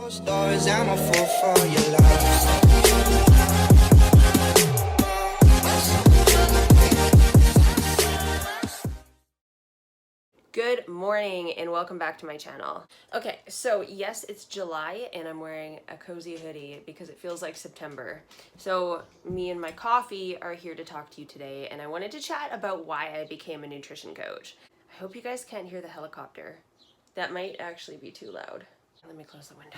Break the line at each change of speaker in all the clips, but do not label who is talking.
Stories, I'm a fool for your love.
Good morning and welcome back to my channel. Okay, so yes, it's July and I'm wearing a cozy hoodie because it feels like September. So me and my coffee are here to talk to you today, and I wanted to chat about why I became a nutrition coach. I hope you guys can't hear the helicopter. That might actually be too loud. Let me close the window.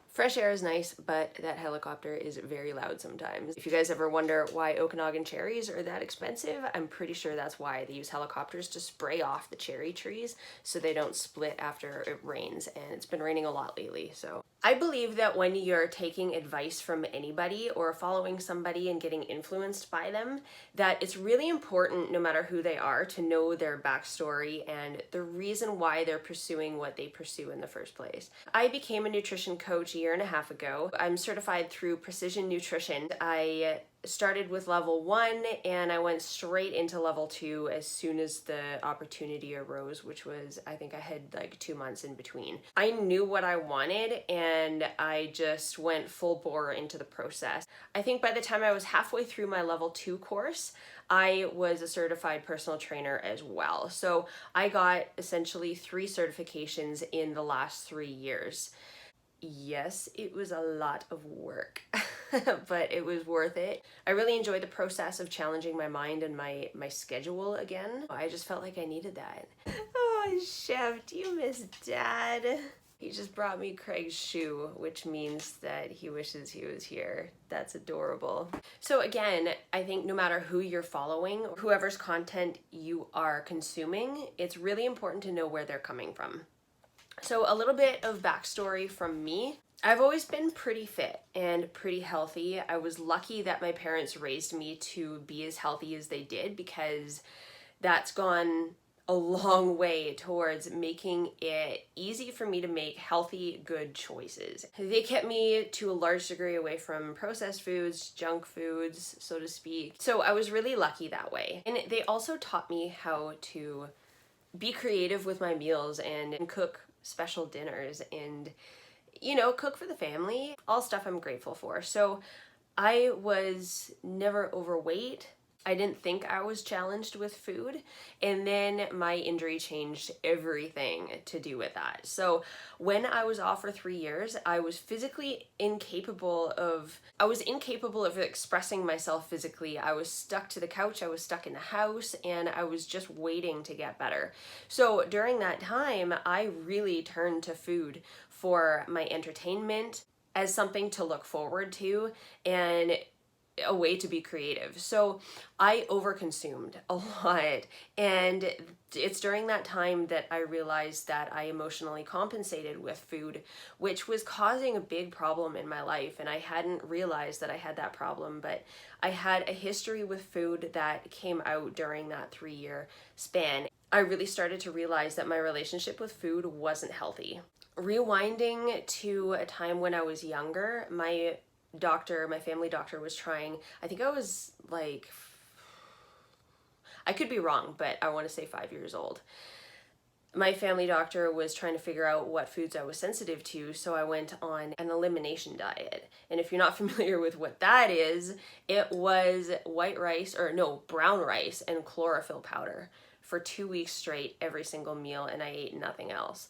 Fresh air is nice, but that helicopter is very loud sometimes. If you guys ever wonder why Okanagan cherries are that expensive, I'm pretty sure that's why. They use helicopters to spray off the cherry trees so they don't split after it rains, and it's been raining a lot lately, so. I believe that when you're taking advice from anybody or following somebody and getting influenced by them, that it's really important, no matter who they are, to know their backstory and the reason why they're pursuing what they pursue in the first place. I became a nutrition coach a year and a half ago. I'm certified through Precision Nutrition. I started with level 1 and I went straight into level 2 as soon as the opportunity arose, which was, I think I had like 2 months in between. I knew what I wanted and I just went full bore into the process. I think by the time I was halfway through my level 2 course, I was a certified personal trainer as well. So I got essentially 3 certifications in the last 3 years. Yes, it was a lot of work, but it was worth it. I really enjoyed the process of challenging my mind and my schedule again. I just felt like I needed that. Oh, Chef, do you miss Dad? He just brought me Craig's shoe, which means that he wishes he was here. That's adorable. So again, I think no matter who you're following, whoever's content you are consuming, it's really important to know where they're coming from. So a little bit of backstory from me. I've always been pretty fit and pretty healthy. I was lucky that my parents raised me to be as healthy as they did, because that's gone a long way towards making it easy for me to make healthy, good choices. They kept me to a large degree away from processed foods, junk foods, so to speak. So I was really lucky that way. And they also taught me how to be creative with my meals and cook special dinners and, you know, cook for the family. All stuff I'm grateful for. So I was never overweight. I didn't think I was challenged with food, and then my injury changed everything to do with that. So when I was off for 3 years, I was incapable of expressing myself physically. I was stuck to the couch, I was stuck in the house, and I was just waiting to get better. So during that time, I really turned to food for my entertainment, as something to look forward to, and a way to be creative. So I overconsumed a lot, and it's during that time that I realized that I emotionally compensated with food, which was causing a big problem in my life. And I hadn't realized that I had that problem, but I had a history with food that came out during that 3-year span. I really started to realize that my relationship with food wasn't healthy. Rewinding to a time when I was younger, my family doctor was trying, I think I was like, I could be wrong, but I want to say 5 years old. My family doctor was trying to figure out what foods I was sensitive to, so I went on an elimination diet. And if you're not familiar with what that is, it was brown rice and chlorophyll powder for 2 weeks straight, every single meal, and I ate nothing else.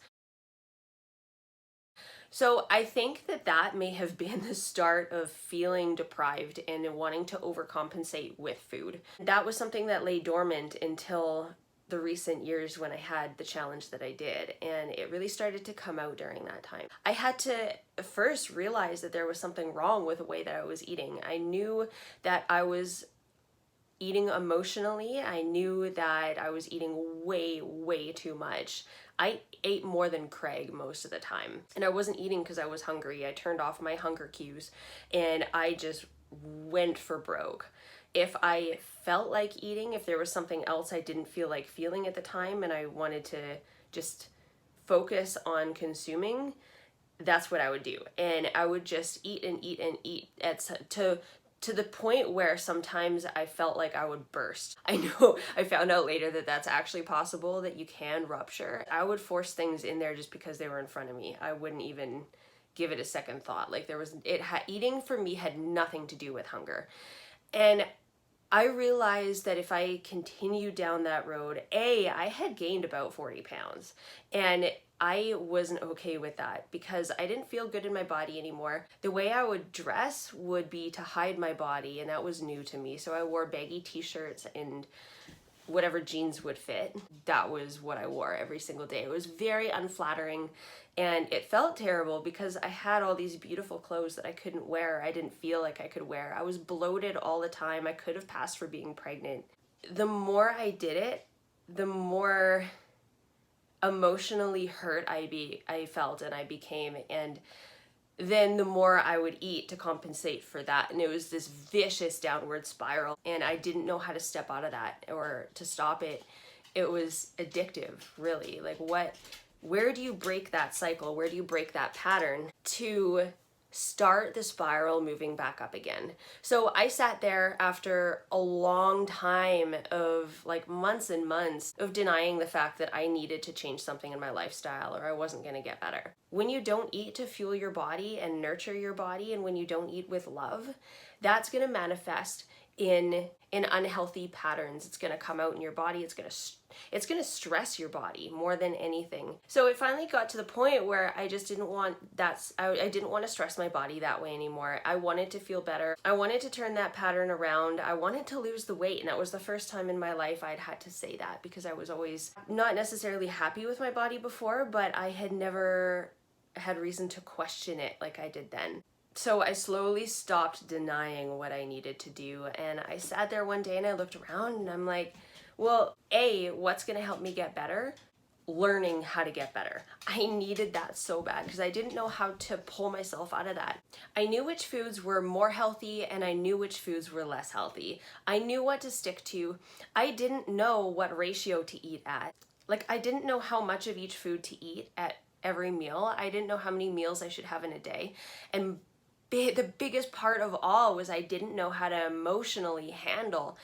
So I think that may have been the start of feeling deprived and wanting to overcompensate with food. That was something that lay dormant until the recent years when I had the challenge that I did, and it really started to come out during that time. I had to first realize that there was something wrong with the way that I was eating. I knew that I was eating emotionally. I knew that I was eating way too much. I ate more than Craig most of the time, and I wasn't eating because I was hungry. I turned off my hunger cues and I just went for broke. If I felt like eating, if there was something else I didn't feel like feeling at the time and I wanted to just focus on consuming, that's what I would do. And I would just eat and eat and eat to the point where sometimes I felt like I would burst. I know I found out later that that's actually possible, that you can rupture. I would force things in there just because they were in front of me. I wouldn't even give it a second thought. Like eating for me had nothing to do with hunger. And I realized that if I continued down that road, I had gained about 40 pounds, and I wasn't okay with that because I didn't feel good in my body anymore. The way I would dress would be to hide my body, and that was new to me. So I wore baggy t-shirts and whatever jeans would fit. That was what I wore every single day. It was very unflattering, and it felt terrible because I had all these beautiful clothes that I couldn't wear. I didn't feel like I could wear. I was bloated all the time. I could have passed for being pregnant. The more I did it, the more emotionally hurt I felt and I became, and then the more I would eat to compensate for that. And it was this vicious downward spiral, and I didn't know how to step out of that or to stop it. It was addictive, really. Like, where do you break that cycle? Where do you break that pattern to start the spiral moving back up again? So I sat there after a long time of like months and months of denying the fact that I needed to change something in my lifestyle or I wasn't going to get better. When you don't eat to fuel your body and nurture your body, and when you don't eat with love, that's going to manifest in unhealthy patterns. It's going to come out in your body. It's going to stress your body more than anything. So it finally got to the point where I just didn't want I didn't want to stress my body that way anymore. I wanted to feel better. I wanted to turn that pattern around. I wanted to lose the weight, and that was the first time in my life I'd had to say that, because I was always not necessarily happy with my body before, but I had never had reason to question it like I did then. So I slowly stopped denying what I needed to do, and I sat there one day and I looked around and I'm like, well, what's going to help me get better? Learning how to get better. I needed that so bad because I didn't know how to pull myself out of that. I knew which foods were more healthy and I knew which foods were less healthy. I knew what to stick to. I didn't know what ratio to eat at. Like, I didn't know how much of each food to eat at every meal. I didn't know how many meals I should have in a day. And the biggest part of all was I didn't know how to emotionally handle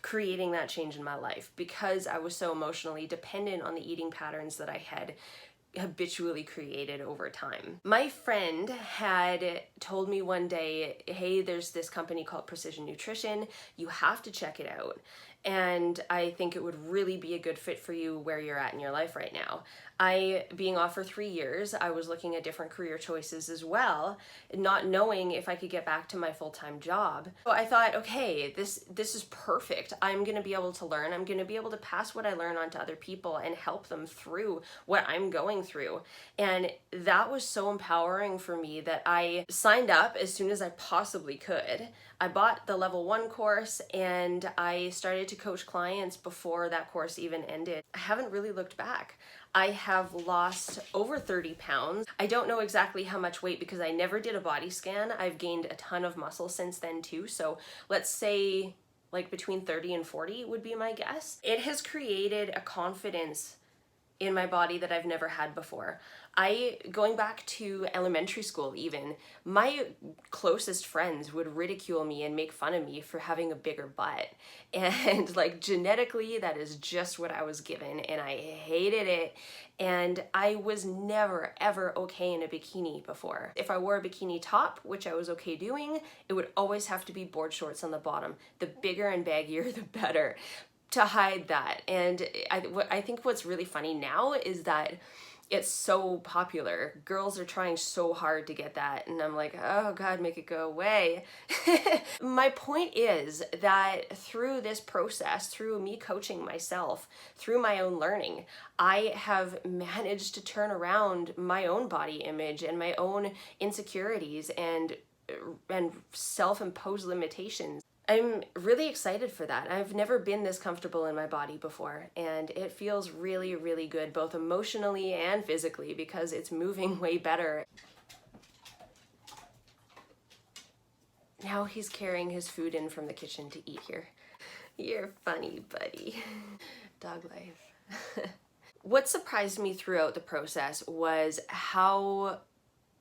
creating that change in my life, because I was so emotionally dependent on the eating patterns that I had habitually created over time. My friend had told me one day, hey, there's this company called Precision Nutrition. You have to check it out. And I think it would really be a good fit for you where you're at in your life right now. Being off for 3 years, I was looking at different career choices as well, not knowing if I could get back to my full-time job. So I thought, okay, this is perfect. I'm gonna be able to learn. I'm gonna be able to pass what I learn on to other people and help them through what I'm going through. And that was so empowering for me that I signed up as soon as I possibly could. I bought the level 1 course and I started to coach clients before that course even ended. I haven't really looked back. I have lost over 30 pounds. I don't know exactly how much weight because I never did a body scan. I've gained a ton of muscle since then too. So let's say like between 30 and 40 would be my guess. It has created a confidence in my body that I've never had before. Going back to elementary school even, my closest friends would ridicule me and make fun of me for having a bigger butt. And like genetically, that is just what I was given, and I hated it. And I was never ever okay in a bikini before. If I wore a bikini top, which I was okay doing, it would always have to be board shorts on the bottom. The bigger and baggier, the better, to hide that. And I think what's really funny now is that it's so popular. Girls are trying so hard to get that, and I'm like, oh God, make it go away. My point is that through this process, through me coaching myself, through my own learning, I have managed to turn around my own body image and my own insecurities and self-imposed limitations. I'm really excited for that. I've never been this comfortable in my body before, and it feels really, really good, both emotionally and physically, because it's moving way better. Now he's carrying his food in from the kitchen to eat here. You're funny, buddy. Dog life. What surprised me throughout the process was how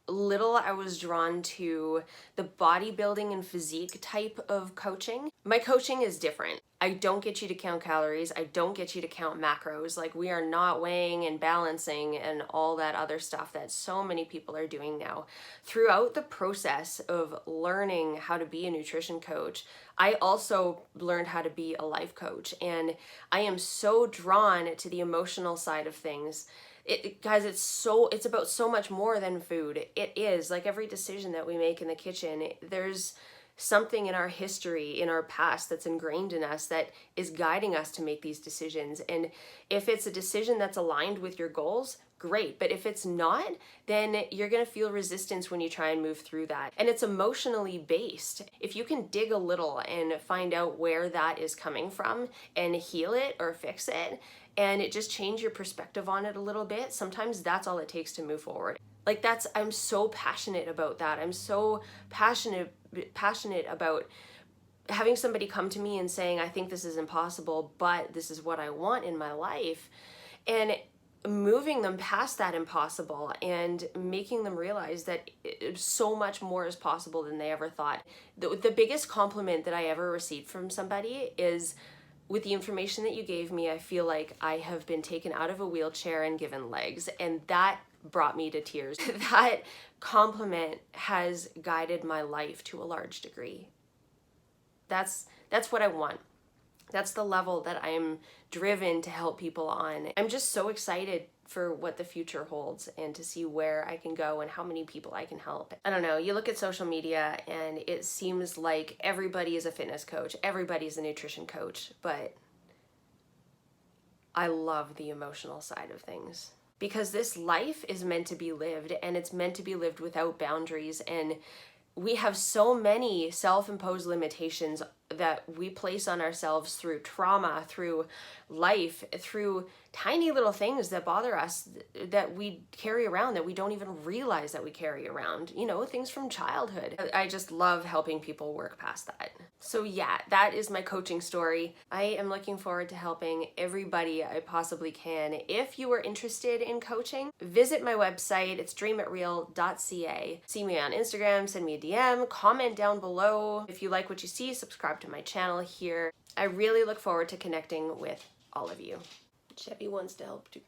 little, I was drawn to the bodybuilding and physique type of coaching. My coaching is different. I don't get you to count calories. I don't get you to count macros. Like, we are not weighing and balancing and all that other stuff that so many people are doing now. Throughout the process of learning how to be a nutrition coach, I also learned how to be a life coach. And I am so drawn to the emotional side of things. Guys, it's about so much more than food. It is like every decision that we make in the kitchen, there's something in our history, in our past, that's ingrained in us that is guiding us to make these decisions. And if it's a decision that's aligned with your goals, great. But if it's not, then you're going to feel resistance when you try and move through that. And it's emotionally based. If you can dig a little and find out where that is coming from and heal it or fix it, and it just change your perspective on it a little bit, sometimes that's all it takes to move forward. Like, I'm so passionate about that. I'm so passionate about having somebody come to me and saying, I think this is impossible, but this is what I want in my life. And moving them past that impossible and making them realize that so much more is possible than they ever thought. The biggest compliment that I ever received from somebody is, with the information that you gave me, I feel like I have been taken out of a wheelchair and given legs. And that brought me to tears. That compliment has guided my life to a large degree. That's what I want. That's the level that I'm driven to help people on. I'm just so excited for what the future holds and to see where I can go and how many people I can help. I don't know, you look at social media and it seems like everybody is a fitness coach, everybody's a nutrition coach, but I love the emotional side of things. Because this life is meant to be lived, and it's meant to be lived without boundaries, and we have so many self-imposed limitations that we place on ourselves through trauma, through life, through tiny little things that bother us, that we carry around, that we don't even realize that we carry around, you know, things from childhood. I just love helping people work past that. So yeah, that is my coaching story. I am looking forward to helping everybody I possibly can. If you are interested in coaching, visit my website. It's dreamitreel.ca. See me on Instagram, send me a DM, comment down below. If you like what you see, subscribe to my channel here. I really look forward to connecting with all of you. Chevy wants to help too.